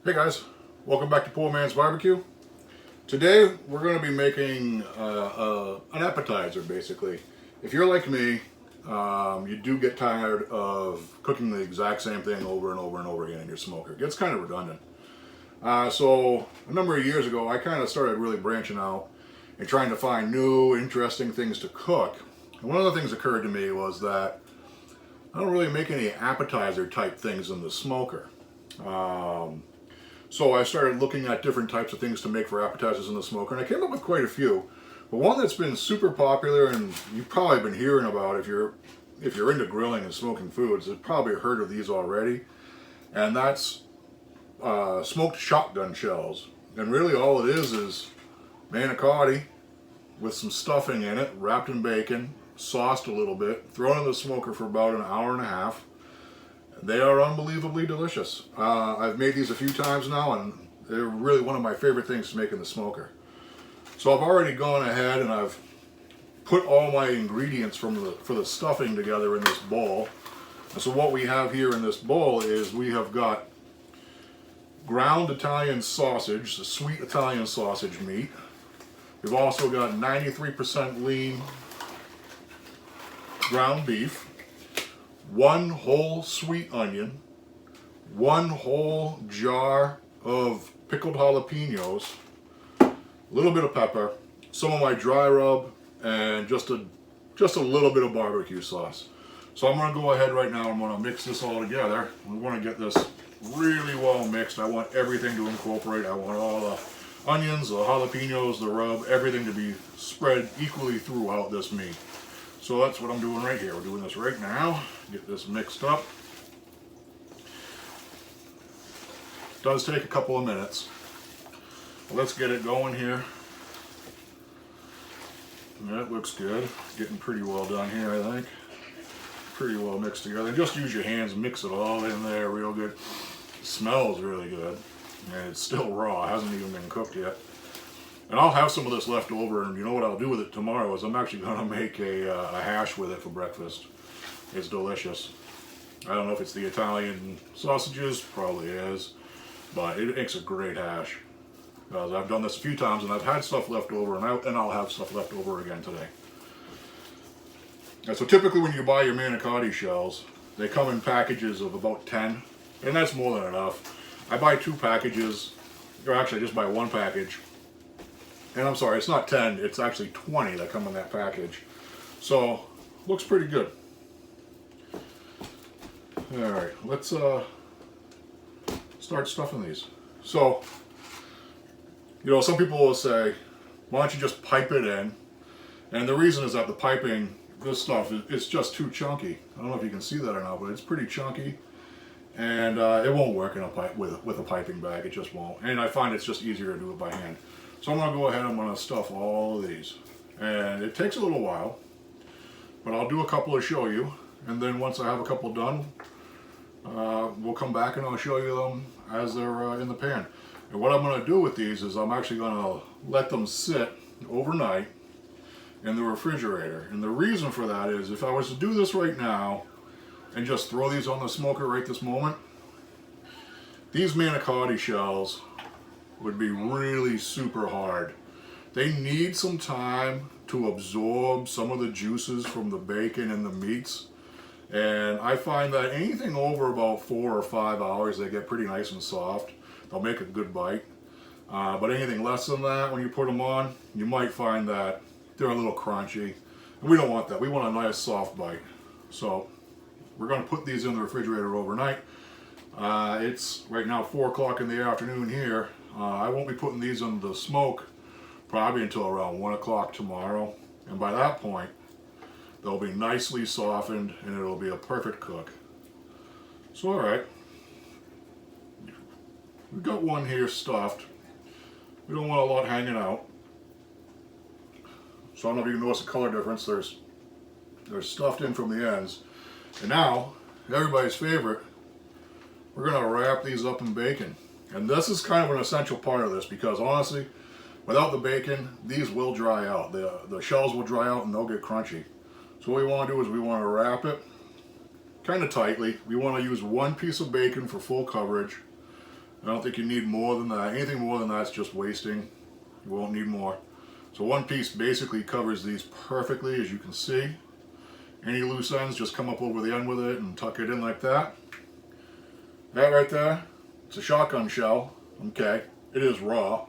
Hey guys, welcome back to Poor Man's Barbecue. Today we're going to be making an appetizer basically. If you're like me, you do get tired of cooking the exact same thing over and over and over again in your smoker. It gets kind of redundant. So a number of years ago I kind of started really branching out and trying to find new interesting things to cook. And one of the things that occurred to me was that I don't really make any appetizer type things in the smoker. So I started looking at different types of things to make for appetizers in the smoker, and I came up with quite a few. But one that's been super popular, and you've probably been hearing about if you're into grilling and smoking foods, you've probably heard of these already, and that's smoked shotgun shells. And really all it is manicotti with some stuffing in it, wrapped in bacon, sauced a little bit, thrown in the smoker for about an hour and a half. They are unbelievably delicious. I've made these a few times now, and they're really one of my favorite things to make in the smoker. So I've already gone ahead and I've put all my ingredients for the stuffing together in this bowl. And so what we have here in this bowl is we have got ground Italian sausage, the sweet Italian sausage meat. We've also got 93% lean ground beef, one whole sweet onion, one whole jar of pickled jalapenos, a little bit of pepper, some of my dry rub, and just a little bit of barbecue sauce. So I'm going to go ahead right now. I'm going to mix this all together. We want to get this really well mixed. I want everything to incorporate. I want all the onions, the jalapenos, the rub, everything to be spread equally throughout this meat. So that's what I'm doing right here. We're doing this right now. Get this mixed up. It does take a couple of minutes. Let's get it going here. That looks good. Getting pretty well done here, I think. Pretty well mixed together. Just use your hands, mix it all in there real good. It smells really good. And it's still raw. It hasn't even been cooked yet. And I'll have some of this left over, and you know what I'll do with it tomorrow is I'm actually going to make a hash with it for breakfast. It's delicious. I don't know if it's the Italian sausages, probably is, but it makes a great hash. I've done this a few times, and I've had stuff left over, and I'll have stuff left over again today. And so typically when you buy your manicotti shells, they come in packages of about 10, and that's more than enough. I buy 2 packages, or actually I just buy 1 package. And I'm sorry, it's not 10, it's actually 20 that come in that package. So, looks pretty good. Alright, let's start stuffing these. So, some people will say, why don't you just pipe it in? And the reason is that the piping, this stuff, it's just too chunky. I don't know if you can see that or not, but it's pretty chunky. And it won't work in a pipe with a piping bag, it just won't. And I find it's just easier to do it by hand. So I'm going to go ahead and I'm going to stuff all of these. And it takes a little while, but I'll do a couple to show you. And then once I have a couple done, we'll come back and I'll show you them as they're in the pan. And what I'm going to do with these is I'm actually going to let them sit overnight in the refrigerator. And the reason for that is if I was to do this right now and just throw these on the smoker right this moment, these manicotti shells would be really super hard. They need some time to absorb some of the juices from the bacon and the meats. And I find that anything over about 4 or 5 hours, they get pretty nice and soft. They'll make a good bite. But anything less than that, when you put them on, you might find that they're a little crunchy. And we don't want that. We want a nice soft bite. So we're going to put these in the refrigerator overnight. It's right now 4 o'clock in the afternoon here. I won't be putting these in the smoke probably until around 1 o'clock tomorrow. And by that point, they'll be nicely softened and it'll be a perfect cook. So alright, we've got one here stuffed. We don't want a lot hanging out. So I don't know if you can notice the color difference. They're stuffed in from the ends. And now, everybody's favorite, we're going to wrap these up in bacon. And this is kind of an essential part of this because honestly, without the bacon, these will dry out. The shells will dry out and they'll get crunchy. So what we want to do is we want to wrap it kind of tightly. We want to use 1 piece of bacon for full coverage. I don't think you need more than that. Anything more than that's just wasting. You won't need more. So one piece basically covers these perfectly, as you can see. Any loose ends, just come up over the end with it and tuck it in like that. That right there, it's a shotgun shell. Okay, it is raw.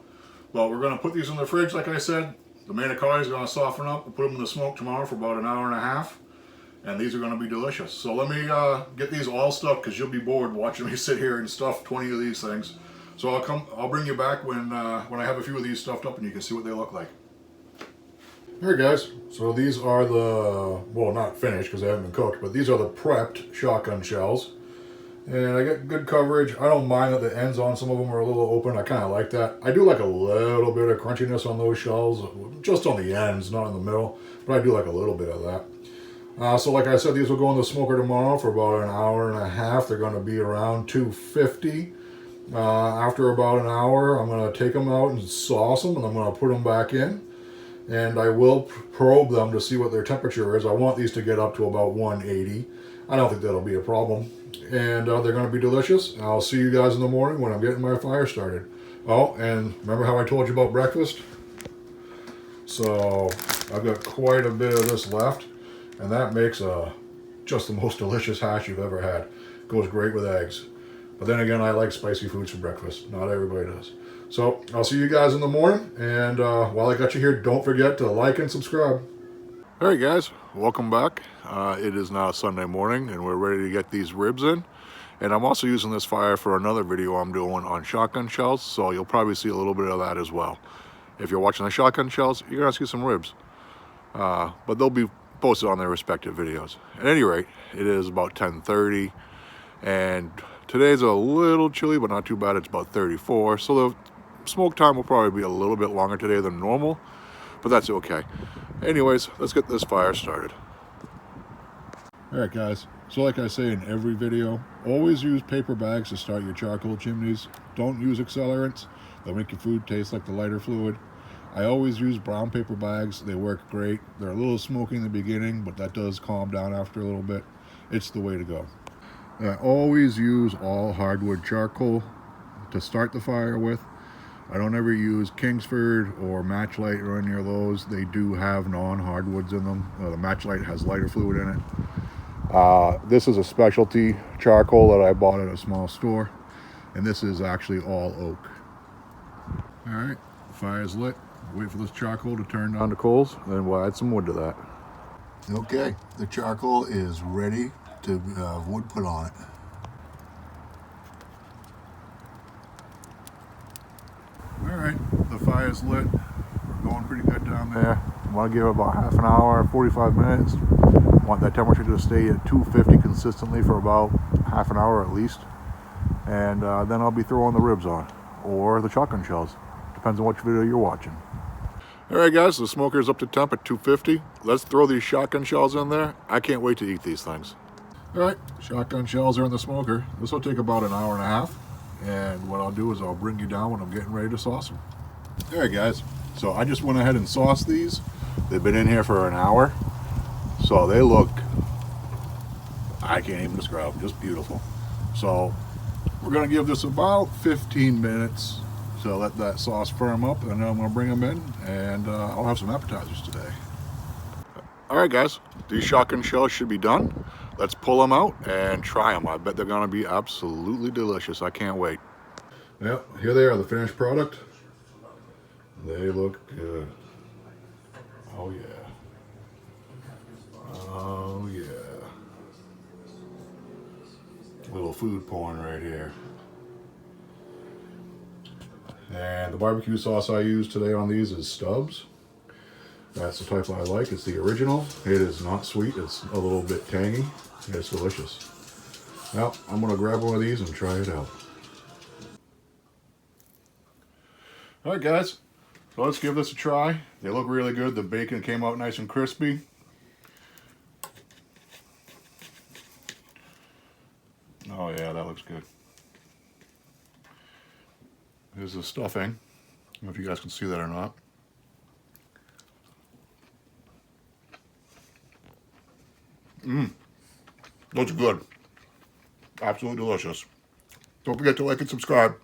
But we're going to put these in the fridge, like I said. The manicotti is going to soften up. We'll put them in the smoke tomorrow for about an hour and a half. And these are going to be delicious. So let me get these all stuffed, because you'll be bored watching me sit here and stuff 20 of these things. So I'll bring you back when I have a few of these stuffed up and you can see what they look like. Alright guys, so these are the, well, not finished because they haven't been cooked, but these are the prepped shotgun shells. And I get good coverage. I don't mind that the ends on some of them are a little open. I kind of like that. I do like a little bit of crunchiness on those shells, just on the ends, not in the middle, but I do like a little bit of that. So like I said, these will go in the smoker tomorrow for about an hour and a half. They're going to be around 250. After about an hour, I'm going to take them out and sauce them, and I'm going to put them back in. And I will probe them to see what their temperature is. I want these to get up to about 180. I don't think that'll be a problem. And they're going to be delicious. I'll see you guys in the morning when I'm getting my fire started. Oh, and remember how I told you about breakfast? So I've got quite a bit of this left, and that makes just the most delicious hash you've ever had. Goes great with eggs. But then again, I like spicy foods for breakfast. Not everybody does. So I'll see you guys in the morning. And while I got you here, don't forget to like and subscribe. All right, guys, welcome back. It is now Sunday morning, and we're ready to get these ribs in. And I'm also using this fire for another video I'm doing on shotgun shells, so you'll probably see a little bit of that as well. If you're watching the shotgun shells, you're gonna see some ribs, but they'll be posted on their respective videos. At any rate, it is about 10:30, and today's a little chilly, but not too bad. It's about 34, so the smoke time will probably be a little bit longer today than normal, but that's okay. Anyways, let's get this fire started. All right, guys, so like I say in every video, always use paper bags to start your charcoal chimneys. Don't use accelerants. They'll make your food taste like the lighter fluid. I always use brown paper bags. They work great. They're a little smoky in the beginning, but that does calm down after a little bit. It's the way to go. I always use all hardwood charcoal to start the fire with. I don't ever use Kingsford or Matchlight or any of those. They do have non-hardwoods in them. The Matchlight has lighter fluid in it. This is a specialty charcoal that I bought at a small store, and this is actually all oak. All right, the fire's lit. Wait for this charcoal to turn down to coals, then we'll add some wood to that. Okay, the charcoal is ready to have wood put on it. All right, the fire's lit. We're going pretty good down there. I want to give it about half an hour, 45 minutes. I want that temperature to stay at 250 consistently for about half an hour at least. And then I'll be throwing the ribs on, or the shotgun shells. Depends on which video you're watching. All right, guys, the smoker's up to temp at 250. Let's throw these shotgun shells in there. I can't wait to eat these things. All right, shotgun shells are in the smoker. This will take about an hour and a half. And what I'll do is I'll bring you down when I'm getting ready to sauce them. All right, guys. So I just went ahead and sauced these. They've been in here for an hour. So they look, I can't even describe them, just beautiful. So we're gonna give this about 15 minutes to let that sauce firm up, and then I'm gonna bring them in, and I'll have some appetizers today. All right, guys, these shotgun shells should be done. Let's pull them out and try them. I bet they're gonna be absolutely delicious. I can't wait. Yep, here they are, the finished product. They look good. Oh yeah. Oh yeah. Little food porn right here. And the barbecue sauce I use today on these is Stubbs. That's the type I like. It's the original. It is not sweet. It's a little bit tangy. It's delicious. Well, I'm going to grab one of these and try it out. All right, guys. So let's give this a try. They look really good. The bacon came out nice and crispy. Oh yeah, that looks good. Here's the stuffing. I don't know if you guys can see that or not. Looks good. Absolutely delicious. Don't forget to like and subscribe.